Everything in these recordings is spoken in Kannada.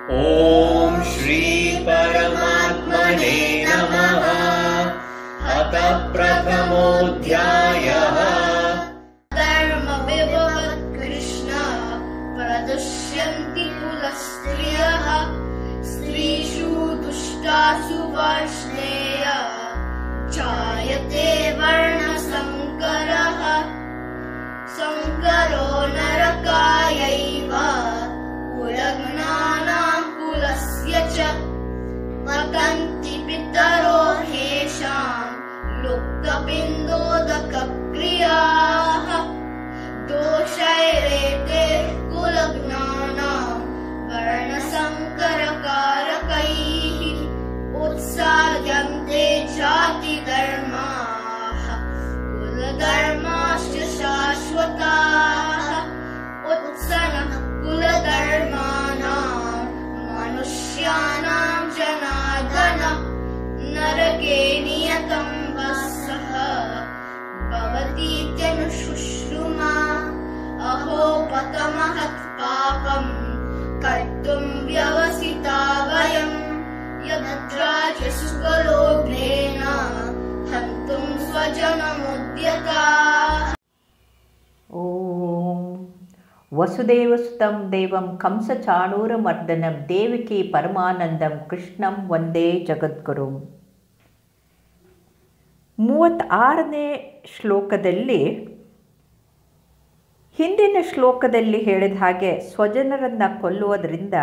ಓಂ ಶ್ರೀ ಪರಮಾತ್ಮನೇ ನಮಃ. ಅಥ ಪ್ರಥಮೋಧ್ಯಾಯಃ. ಧರ್ಮ ವಿಭವತ್ ಕೃಷ್ಣ ಪ್ರದಶ್ಯಂತಿ ಕುಲಸ್ತ್ರಿಯಃ ಸ್ತ್ರೀಷು ದುಷ್ಟಾಸು ವಾರ್ಷ್ಣೇಯ ಛಾಯತೆ ವರ್ಣ ಸಂಕರಃ ಸಂಕರೋ ನರಕಾಯೈವ ಕುಲಜ್ಞಾನಾಂ ಕುಲಸ್ಯ ಚ ಪತಂತಿ ಪಿತರೋ ಹೇಷಾಂ ಲುಪ್ತಪಿಂಡೋದಕಕ್ರಿಯಾಃ ದೋಷೈರೇತೆ ಕುಲಜ್ಞಾನಾಂ ವರ್ಣಸಂಕರಕಾರಕೈಃ ಉತ್ಸಾರ್ಯಂತೆ ಜಾತಿಧರ್ಮಾಃ ಕುಲಧರ್ಮಾಶ್ಚ ಶಾಶ್ವತಾಃ ಉತ್ಸನಃ ಕುಲಧರ್ಮಾಣಾಂ ಮನುಷ್ಯಾಣಾಂ ಜನಾರ್ದನ ನರಕೆ ನಿಯತಂ ವತ್ಸಃ ಭವತೀತ್ಯನುಶುಶ್ರುಮಾ ಅಹೋ ಪತಮಹತ್ ಪಾಪಂ ಕರ್ತುಂ ವ್ಯವಸಿತಾ ವಯಂ ಯದ್ರಾಜಸುಕಲೋಭೇನ ಹಂತುಂ ಸ್ವಜನಮುದ್ಯತಾಃ. ಓಂ ವಸುದೇವಸುತಂ ದೇವಂ ಕಂಸಚಾಣೂರಮರ್ದನಂ ದೇವಕಿ ಪರಮಾನಂದಂ ಕೃಷ್ಣಂ ವಂದೇ ಜಗದ್ಗುರುಂ. 36ನೇ ಶ್ಲೋಕದಲ್ಲಿ ಹಿಂದಿನ ಶ್ಲೋಕದಲ್ಲಿ ಹೇಳಿದ ಹಾಗೆ ಸ್ವಜನರನ್ನು ಕೊಲ್ಲುವುದರಿಂದ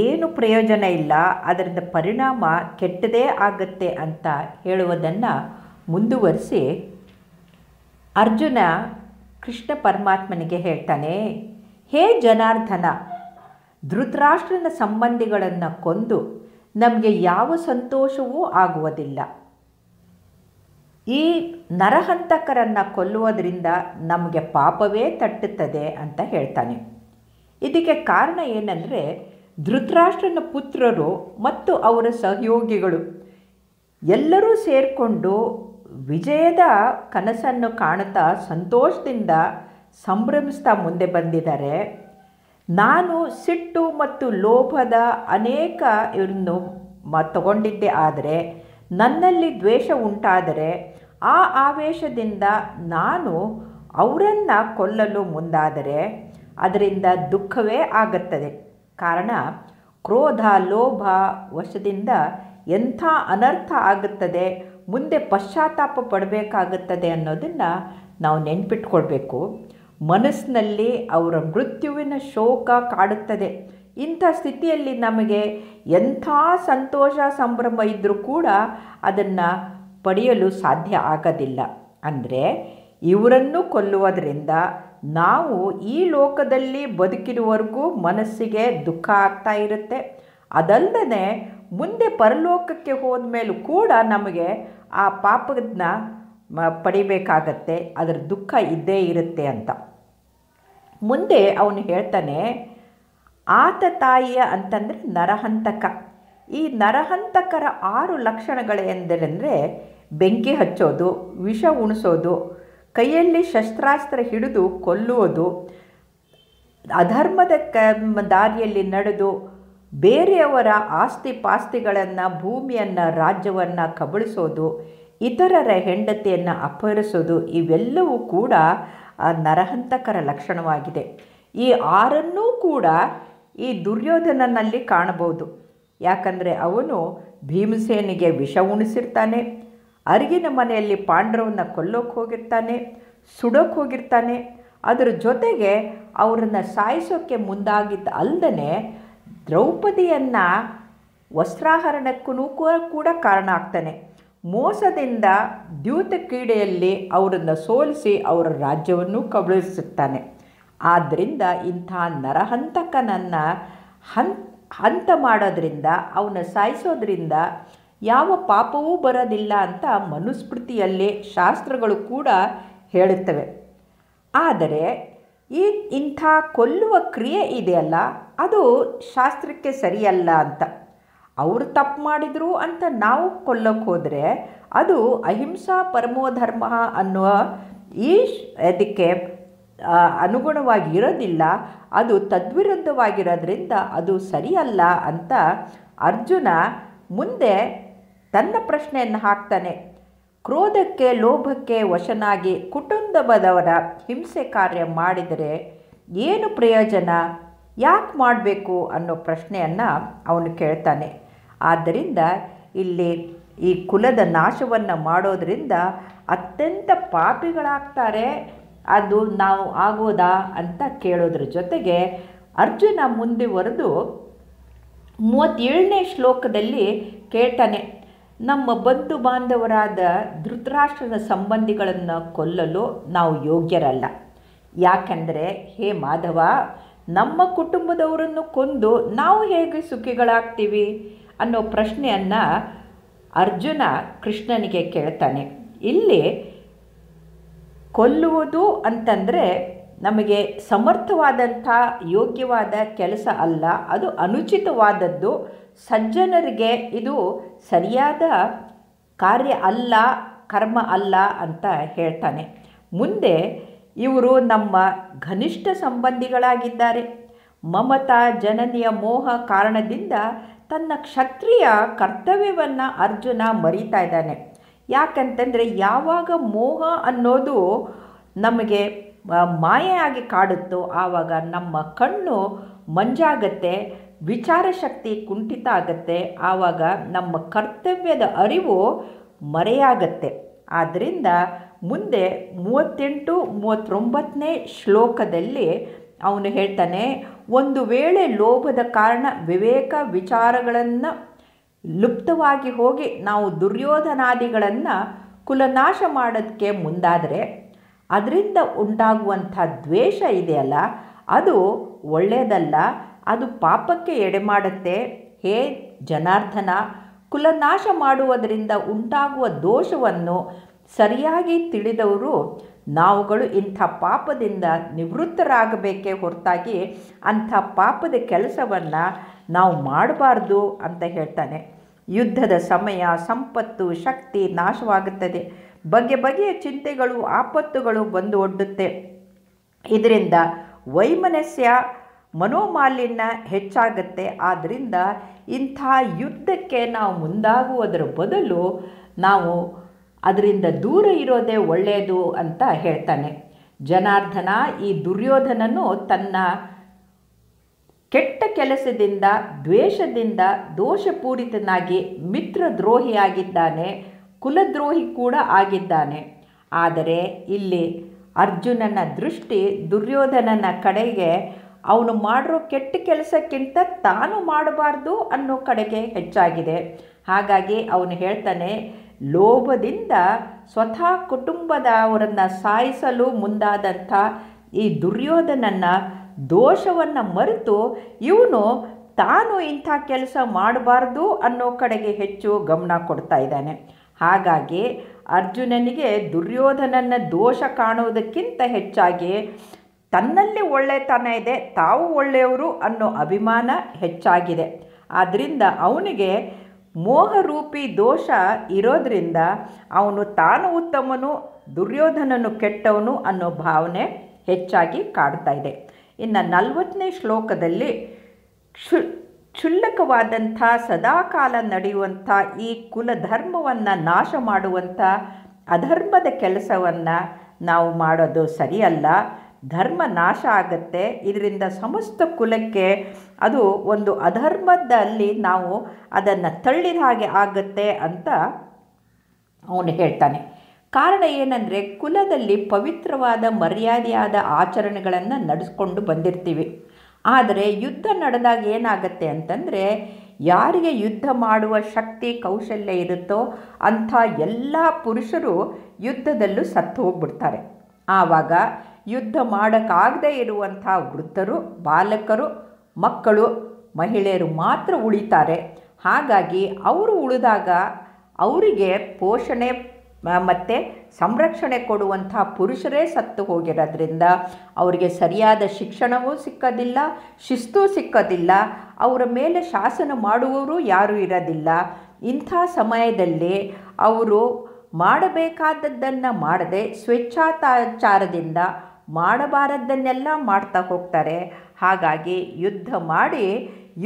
ಏನು ಪ್ರಯೋಜನ ಇಲ್ಲ, ಅದರಿಂದ ಪರಿಣಾಮ ಕೆಟ್ಟದೇ ಆಗುತ್ತೆ ಅಂತ ಹೇಳುವುದನ್ನು ಮುಂದುವರಿಸಿ ಅರ್ಜುನ ಕೃಷ್ಣ ಪರಮಾತ್ಮನಿಗೆ ಹೇಳ್ತಾನೆ, ಹೇ ಜನಾರ್ದನ, ಧೃತರಾಷ್ಟ್ರನ ಸಂಬಂಧಿಗಳನ್ನು ಕೊಂದು ನಮಗೆ ಯಾವ ಸಂತೋಷವೂ ಆಗುವುದಿಲ್ಲ. ಈ ನರಹಂತಕರನ್ನು ಕೊಲ್ಲುವುದರಿಂದ ನಮಗೆ ಪಾಪವೇ ತಟ್ಟುತ್ತದೆ ಅಂತ ಹೇಳ್ತಾನೆ. ಇದಕ್ಕೆ ಕಾರಣ ಏನಂದರೆ, ಧೃತರಾಷ್ಟ್ರನ ಪುತ್ರರು ಮತ್ತು ಅವರ ಸಹಯೋಗಿಗಳು ಎಲ್ಲರೂ ಸೇರಿಕೊಂಡು ವಿಜಯದ ಕನಸನ್ನು ಕಾಣುತ್ತಾ ಸಂತೋಷದಿಂದ ಸಂಭ್ರಮಿಸ್ತಾ ಮುಂದೆ ಬಂದಿದ್ದಾರೆ. ನಾನು ಸಿಟ್ಟು ಮತ್ತು ಲೋಭದ ಅನೇಕ ಇವನ್ನು ತಗೊಂಡಿದ್ದೆ, ಆದರೆ ನನ್ನಲ್ಲಿ ದ್ವೇಷ ಉಂಟಾದರೆ ಆ ಆವೇಶದಿಂದ ನಾನು ಅವರನ್ನು ಕೊಲ್ಲಲು ಮುಂದಾದರೆ ಅದರಿಂದ ದುಃಖವೇ ಆಗುತ್ತದೆ. ಕಾರಣ ಕ್ರೋಧ ಲೋಭ ವಶದಿಂದ ಎಂಥ ಅನರ್ಥ ಆಗುತ್ತದೆ, ಮುಂದೆ ಪಶ್ಚಾತ್ತಾಪ ಪಡಬೇಕಾಗುತ್ತದೆ ಅನ್ನೋದನ್ನು ನಾವು ನೆನ್ಪಿಟ್ಕೊಳ್ಬೇಕು. ಮನಸ್ಸಿನಲ್ಲಿ ಅವರ ಮೃತ್ಯುವಿನ ಶೋಕ ಕಾಡುತ್ತದೆ. ಇಂಥ ಸ್ಥಿತಿಯಲ್ಲಿ ನಮಗೆ ಎಂಥ ಸಂತೋಷ ಸಂಭ್ರಮ ಇದ್ದರೂ ಕೂಡ ಅದನ್ನು ಪಡೆಯಲು ಸಾಧ್ಯ ಆಗೋದಿಲ್ಲ. ಅಂದರೆ ಇವರನ್ನು ಕೊಲ್ಲುವುದರಿಂದ ನಾವು ಈ ಲೋಕದಲ್ಲಿ ಬದುಕಿರುವವರೆಗೂ ಮನಸ್ಸಿಗೆ ದುಃಖ ಆಗ್ತಾ ಇರುತ್ತೆ. ಅದಲ್ಲದೆ ಮುಂದೆ ಪರಲೋಕಕ್ಕೆ ಹೋದ ಮೇಲೂ ಕೂಡ ನಮಗೆ ಆ ಪಾಪದನ್ನ ಪಡಿಬೇಕಾಗತ್ತೆ, ಅದರ ದುಃಖ ಇದ್ದೇ ಇರುತ್ತೆ ಅಂತ. ಮುಂದೆ ಅವನು ಹೇಳ್ತಾನೆ, ಆತ ತಾಯಿಯ ಅಂತಂದರೆ ನರಹಂತಕ. ಈ ನರಹಂತಕರ 6 ಲಕ್ಷಣಗಳೆಂದರೆಂದರೆ ಬೆಂಕಿ ಹಚ್ಚೋದು, ವಿಷ ಉಣಿಸೋದು, ಕೈಯಲ್ಲಿ ಶಸ್ತ್ರಾಸ್ತ್ರ ಹಿಡಿದು ಕೊಲ್ಲುವುದು, ಅಧರ್ಮದ ದಾರಿಯಲ್ಲಿ ನಡೆದು ಬೇರೆಯವರ ಆಸ್ತಿ ಪಾಸ್ತಿಗಳನ್ನು, ಭೂಮಿಯನ್ನು, ರಾಜ್ಯವನ್ನು ಕಬಳಿಸೋದು, ಇತರರ ಹೆಂಡತಿಯನ್ನು ಅಪಹರಿಸೋದು, ಇವೆಲ್ಲವೂ ಕೂಡ ನರಹಂತಕರ ಲಕ್ಷಣವಾಗಿದೆ. ಈ 6 ಕೂಡ ಈ ದುರ್ಯೋಧನನಲ್ಲಿ ಕಾಣಬಹುದು. ಯಾಕಂದರೆ ಅವನು ಭೀಮಸೇನಿಗೆ ವಿಷ ಉಣಿಸಿರ್ತಾನೆ, ಅರಗಿನ ಮನೆಯಲ್ಲಿ ಪಾಂಡವರನ್ನು ಕೊಲ್ಲೋಕೆ ಹೋಗಿರ್ತಾನೆ, ಸುಡೋಕೆ ಹೋಗಿರ್ತಾನೆ. ಅದರ ಜೊತೆಗೆ ಅವರನ್ನು ಸಾಯಿಸೋಕ್ಕೆ ಮುಂದಾಗಿದ್ದ ಅಲ್ಲದೆ ದ್ರೌಪದಿಯನ್ನು ವಸ್ತ್ರಾಹರಣಕ್ಕೂ ಕೂಡ ಕಾರಣ ಆಗ್ತಾನೆ. ಮೋಸದಿಂದ ದ್ಯೂತ ಕ್ರೀಡೆಯಲ್ಲಿ ಅವರನ್ನು ಸೋಲಿಸಿ ಅವರ ರಾಜ್ಯವನ್ನು ಕಬಳಿಸುತ್ತಾನೆ. ಆದ್ದರಿಂದ ಇಂಥ ನರಹಂತಕನನ್ನು ಹಂತ ಮಾಡೋದ್ರಿಂದ, ಅವನ ಸಾಯಿಸೋದ್ರಿಂದ ಯಾವ ಪಾಪವೂ ಬರೋದಿಲ್ಲ ಅಂತ ಮನುಸ್ಮೃತಿಯಲ್ಲಿ ಶಾಸ್ತ್ರಗಳು ಕೂಡ ಹೇಳುತ್ತವೆ. ಆದರೆ ಇಂಥ ಕೊಲ್ಲುವ ಕ್ರಿಯೆ ಇದೆಯಲ್ಲ, ಅದು ಶಾಸ್ತ್ರಕ್ಕೆ ಸರಿಯಲ್ಲ ಅಂತ. ಅವರು ತಪ್ಪು ಮಾಡಿದರು ಅಂತ ನಾವು ಕೊಲ್ಲೋಕೆ ಹೋದರೆ ಅದು ಅಹಿಂಸಾ ಪರಮೋ ಧರ್ಮ ಅನ್ನುವ ಈ ಅದಕ್ಕೆ ಅನುಗುಣವಾಗಿ ಇರೋದಿಲ್ಲ, ಅದು ತದ್ವಿರುದ್ಧವಾಗಿರೋದ್ರಿಂದ ಅದು ಸರಿಯಲ್ಲ ಅಂತ ಅರ್ಜುನ ಮುಂದೆ ತನ್ನ ಪ್ರಶ್ನೆಯನ್ನು ಹಾಕ್ತಾನೆ. ಕ್ರೋಧಕ್ಕೆ ಲೋಭಕ್ಕೆ ವಶನಾಗಿ ಕುಟುಂಬದವರ ಹಿಂಸೆ ಕಾರ್ಯ ಮಾಡಿದರೆ ಏನು ಪ್ರಯೋಜನ, ಯಾಕೆ ಮಾಡಬೇಕು ಅನ್ನೋ ಪ್ರಶ್ನೆಯನ್ನು ಅವನು ಕೇಳ್ತಾನೆ. ಆದ್ದರಿಂದ ಇಲ್ಲಿ ಈ ಕುಲದ ನಾಶವನ್ನು ಮಾಡೋದರಿಂದ ಅತ್ಯಂತ ಪಾಪಿಗಳಾಗ್ತಾರೆ, ಅದು ನಾವು ಆಗೋದಾ ಅಂತ ಕೇಳೋದ್ರ ಜೊತೆಗೆ ಅರ್ಜುನ ಮುಂದುವರೆದು 37ನೇ ಶ್ಲೋಕದಲ್ಲಿ ಕೇಳ್ತಾನೆ, ನಮ್ಮ ಬಂಧು ಬಾಂಧವರಾದ ಧೃತರಾಷ್ಟ್ರನ ಸಂಬಂಧಿಗಳನ್ನು ಕೊಲ್ಲಲು ನಾವು ಯೋಗ್ಯರಲ್ಲ. ಯಾಕೆಂದರೆ ಹೇ ಮಾಧವ, ನಮ್ಮ ಕುಟುಂಬದವರನ್ನು ಕೊಂದು ನಾವು ಹೇಗೆ ಸುಖಿಗಳಾಗ್ತೀವಿ ಅನ್ನೋ ಪ್ರಶ್ನೆಯನ್ನು ಅರ್ಜುನ ಕೃಷ್ಣನಿಗೆ ಕೇಳ್ತಾನೆ. ಇಲ್ಲಿ ಕೊಲ್ಲುವುದು ಅಂತಂದರೆ ನಮಗೆ ಸಮರ್ಥವಾದಂಥ ಯೋಗ್ಯವಾದ ಕೆಲಸ ಅಲ್ಲ, ಅದು ಅನುಚಿತವಾದದ್ದು, ಸಜ್ಜನರಿಗೆ ಇದು ಸರಿಯಾದ ಕಾರ್ಯ ಅಲ್ಲ, ಕರ್ಮ ಅಲ್ಲ ಅಂತ ಹೇಳ್ತಾನೆ. ಮುಂದೆ ಇವರು ನಮ್ಮ ಘನಿಷ್ಠ ಸಂಬಂಧಿಗಳಾಗಿದ್ದಾರೆ. ಮಮತಾ ಜನನಿಯ ಮೋಹ ಕಾರಣದಿಂದ ತನ್ನ ಕ್ಷತ್ರಿಯ ಕರ್ತವ್ಯವನ್ನು ಅರ್ಜುನ ಮರೀತಾ ಇದ್ದಾನೆ. ಯಾಕಂತಂದರೆ ಯಾವಾಗ ಮೋಹ ಅನ್ನೋದು ನಮಗೆ ಮಾಯೆಯಾಗಿ ಕಾಡುತ್ತೋ ಆವಾಗ ನಮ್ಮ ಕಣ್ಣು ಮಂಜಾಗತ್ತೆ, ವಿಚಾರ ಶಕ್ತಿ ಕುಂಠಿತ ಆಗತ್ತೆ, ಆವಾಗ ನಮ್ಮ ಕರ್ತವ್ಯದ ಅರಿವು ಮರೆಯಾಗತ್ತೆ. ಆದ್ದರಿಂದ ಮುಂದೆ 38, 39ನೇ ಶ್ಲೋಕದಲ್ಲಿ ಅವನು ಹೇಳ್ತಾನೆ, ಒಂದು ವೇಳೆ ಲೋಭದ ಕಾರಣ ವಿವೇಕ ವಿಚಾರಗಳನ್ನು ಲುಪ್ತವಾಗಿ ಹೋಗಿ ನಾವು ದುರ್ಯೋಧನಾದಿಗಳನ್ನು ಕುಲನಾಶ ಮಾಡೋದಕ್ಕೆ ಮುಂದಾದರೆ ಅದರಿಂದ ಉಂಟಾಗುವಂಥ ದ್ವೇಷ ಇದೆಯಲ್ಲ, ಅದು ಒಳ್ಳೆಯದಲ್ಲ, ಅದು ಪಾಪಕ್ಕೆ ಎಡೆ ಮಾಡುತ್ತೆ. ಹೇ ಜನಾರ್ದನ, ಕುಲನಾಶ ಮಾಡುವುದರಿಂದ ಉಂಟಾಗುವ ದೋಷವನ್ನು ಸರಿಯಾಗಿ ತಿಳಿದವರು ನಾವುಗಳು ಇಂಥ ಪಾಪದಿಂದ ನಿವೃತ್ತರಾಗಬೇಕೇ ಹೊರತಾಗಿ ಅಂಥ ಪಾಪದ ಕೆಲಸವನ್ನು ನಾವು ಮಾಡಬಾರ್ದು ಅಂತ ಹೇಳ್ತಾನೆ. ಯುದ್ಧದ ಸಮಯ, ಸಂಪತ್ತು, ಶಕ್ತಿ ನಾಶವಾಗುತ್ತದೆ. ಬಗೆ ಬಗೆಯ ಚಿಂತೆಗಳು, ಆಪತ್ತುಗಳು ಬಂದು ಒಡ್ಡುತ್ತೆ. ಇದರಿಂದ ವೈಮನಸ್ಯ, ಮನೋಮಾಲಿನ್ಯ ಹೆಚ್ಚಾಗುತ್ತೆ. ಆದ್ದರಿಂದ ಇಂಥ ಯುದ್ಧಕ್ಕೆ ನಾವು ಮುಂದಾಗುವುದರ ಬದಲು ನಾವು ಅದರಿಂದ ದೂರ ಇರೋದೇ ಒಳ್ಳೆಯದು ಅಂತ ಹೇಳ್ತಾನೆ. ಜನಾರ್ದನ, ಈ ದುರ್ಯೋಧನನು ತನ್ನ ಕೆಟ್ಟ ಕೆಲಸದಿಂದ, ದ್ವೇಷದಿಂದ ದೋಷಪೂರಿತನಾಗಿ ಮಿತ್ರದ್ರೋಹಿಯಾಗಿದ್ದಾನೆ, ಕುಲದ್ರೋಹಿ ಕೂಡ ಆಗಿದ್ದಾನೆ. ಆದರೆ ಇಲ್ಲಿ ಅರ್ಜುನನ ದೃಷ್ಟಿ ದುರ್ಯೋಧನನ ಕಡೆಗೆ ಅವನು ಮಾಡಿರೋ ಕೆಟ್ಟ ಕೆಲಸಕ್ಕಿಂತ ತಾನು ಮಾಡಬಾರ್ದು ಅನ್ನೋ ಕಡೆಗೆ ಹೆಚ್ಚಾಗಿದೆ. ಹಾಗಾಗಿ ಅವನು ಹೇಳ್ತಾನೆ, ಲೋಭದಿಂದ ಸ್ವತಃ ಕುಟುಂಬದವರನ್ನು ಸಾಯಿಸಲು ಮುಂದಾದಂಥ ಈ ದುರ್ಯೋಧನನ ದೋಷವನ್ನು ಮರೆತು ಇವನು ತಾನು ಇಂಥ ಕೆಲಸ ಮಾಡಬಾರ್ದು ಅನ್ನೋ ಕಡೆಗೆ ಹೆಚ್ಚು ಗಮನ ಕೊಡ್ತಾ ಇದ್ದಾನೆ. ಹಾಗಾಗಿ ಅರ್ಜುನನಿಗೆ ದುರ್ಯೋಧನನ ದೋಷ ಕಾಣುವುದಕ್ಕಿಂತ ಹೆಚ್ಚಾಗಿ ತನ್ನಲ್ಲಿ ಒಳ್ಳೆತನ ಇದೆ, ತಾವು ಒಳ್ಳೆಯವರು ಅನ್ನೋ ಅಭಿಮಾನ ಹೆಚ್ಚಾಗಿದೆ. ಆದ್ದರಿಂದ ಅವನಿಗೆ ಮೋಹರೂಪಿ ದೋಷ ಇರೋದರಿಂದ ಅವನು ತಾನು ಉತ್ತಮನು, ದುರ್ಯೋಧನನು ಕೆಟ್ಟವನು ಅನ್ನೋ ಭಾವನೆ ಹೆಚ್ಚಾಗಿ ಕಾಡ್ತಾ ಇದೆ. ಇನ್ನು 40ನೇ ಶ್ಲೋಕದಲ್ಲಿ ಕ್ಷುಲ್ಲಕವಾದಂಥ ಸದಾಕಾಲ ನಡೆಯುವಂಥ ಈ ಕುಲಧರ್ಮವನ್ನು ನಾಶ ಮಾಡುವಂಥ ಅಧರ್ಮದ ಕೆಲಸವನ್ನು ನಾವು ಮಾಡೋದು ಸರಿಯಲ್ಲ. ಧರ್ಮ ನಾಶ ಆಗುತ್ತೆ, ಇದರಿಂದ ಸಮಸ್ತ ಕುಲಕ್ಕೆ ಅದು ಒಂದು ಅಧರ್ಮದಲ್ಲಿ ನಾವು ಅದನ್ನು ತಳ್ಳಿದ ಹಾಗೆ ಆಗುತ್ತೆ ಅಂತ ಅವನು ಹೇಳ್ತಾನೆ. ಕಾರಣ ಏನಂದರೆ, ಕುಲದಲ್ಲಿ ಪವಿತ್ರವಾದ ಮರ್ಯಾದೆಯಾದ ಆಚರಣೆಗಳನ್ನು ನಡೆಸ್ಕೊಂಡು ಬಂದಿರ್ತೀವಿ. ಆದರೆ ಯುದ್ಧ ನಡೆದಾಗ ಏನಾಗುತ್ತೆ ಅಂತಂದರೆ, ಯಾರಿಗೆ ಯುದ್ಧ ಮಾಡುವ ಶಕ್ತಿ ಕೌಶಲ್ಯ ಇರುತ್ತೋ ಅಂಥ ಎಲ್ಲ ಪುರುಷರು ಯುದ್ಧದಲ್ಲೂ ಸತ್ತು ಹೋಗ್ಬಿಡ್ತಾರೆ. ಆವಾಗ ಯುದ್ಧ ಮಾಡೋಕ್ಕಾಗದೇ ಇರುವಂಥ ವೃದ್ಧರು, ಬಾಲಕರು, ಮಕ್ಕಳು, ಮಹಿಳೆಯರು ಮಾತ್ರ ಉಳಿತಾರೆ. ಹಾಗಾಗಿ ಅವರು ಉಳಿದಾಗ ಅವರಿಗೆ ಪೋಷಣೆ ಮತ್ತು ಸಂರಕ್ಷಣೆ ಕೊಡುವಂಥ ಪುರುಷರೇ ಸತ್ತು ಹೋಗಿರೋದ್ರಿಂದ ಅವರಿಗೆ ಸರಿಯಾದ ಶಿಕ್ಷಣವೂ ಸಿಕ್ಕೋದಿಲ್ಲ, ಶಿಸ್ತೂ ಸಿಕ್ಕೋದಿಲ್ಲ, ಅವರ ಮೇಲೆ ಶಾಸನ ಮಾಡುವವರು ಯಾರೂ ಇರೋದಿಲ್ಲ. ಇಂಥ ಸಮಯದಲ್ಲಿ ಅವರು ಮಾಡಬೇಕಾದದ್ದನ್ನು ಮಾಡದೆ ಸ್ವೇಚ್ಛಾಚಾರದಿಂದ ಮಾಡಬಾರದ್ದನ್ನೆಲ್ಲ ಮಾಡ್ತಾ ಹೋಗ್ತಾರೆ. ಹಾಗಾಗಿ ಯುದ್ಧ ಮಾಡಿ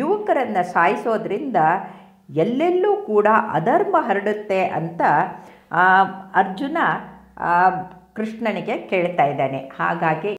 ಯುವಕರನ್ನು ಸಾಯಿಸೋದ್ರಿಂದ ಎಲ್ಲೆಲ್ಲೂ ಕೂಡ ಅಧರ್ಮ ಹರಡುತ್ತೆ ಅಂತ ಅರ್ಜುನ ಕೃಷ್ಣನಿಗೆ ಕೇಳ್ತಾ ಇದ್ದಾನೆ. ಹಾಗಾಗಿ